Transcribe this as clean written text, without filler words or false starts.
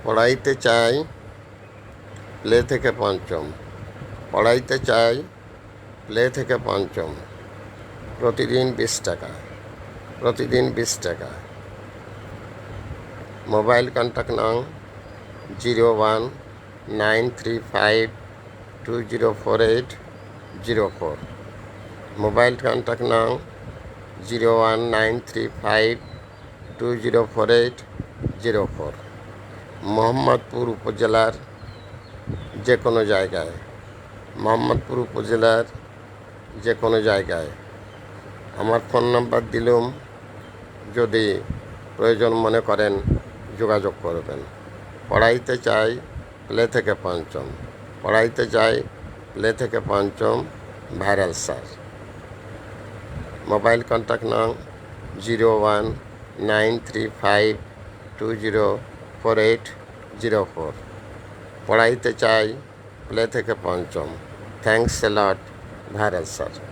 পড়াইতে চাই প্লে থেকে পঞ্চম। পড়াইতে চাই প্লে থেকে পঞ্চম। প্রতিদিন 20 টাকা। প্রতিদিন 20 টাকা। মোবাইল কন্ট্যাক্ট নং 0193520480 মোবাইল কন্ট্যাক্ট নং 0193520480 মোহাম্মদপুর উপজেলার যে কোনো জায়গায়। মোহাম্মদপুর উপজেলার যে কোনো জায়গায় আমার ফোন নাম্বার দিলুম, যদি প্রয়োজন মনে করেন যোগাযোগ করবেন। পড়াইতে চাই প্লে থেকে পঞ্চম। পড়াইতে চাই প্লে থেকে পঞ্চম, ভাইরাল স্যার। মোবাইল কন্ট্যাক্ট নং 0193520480 পড়াইতে চাই প্লে থেকে পঞ্চম। Thanks a lot, viral sir.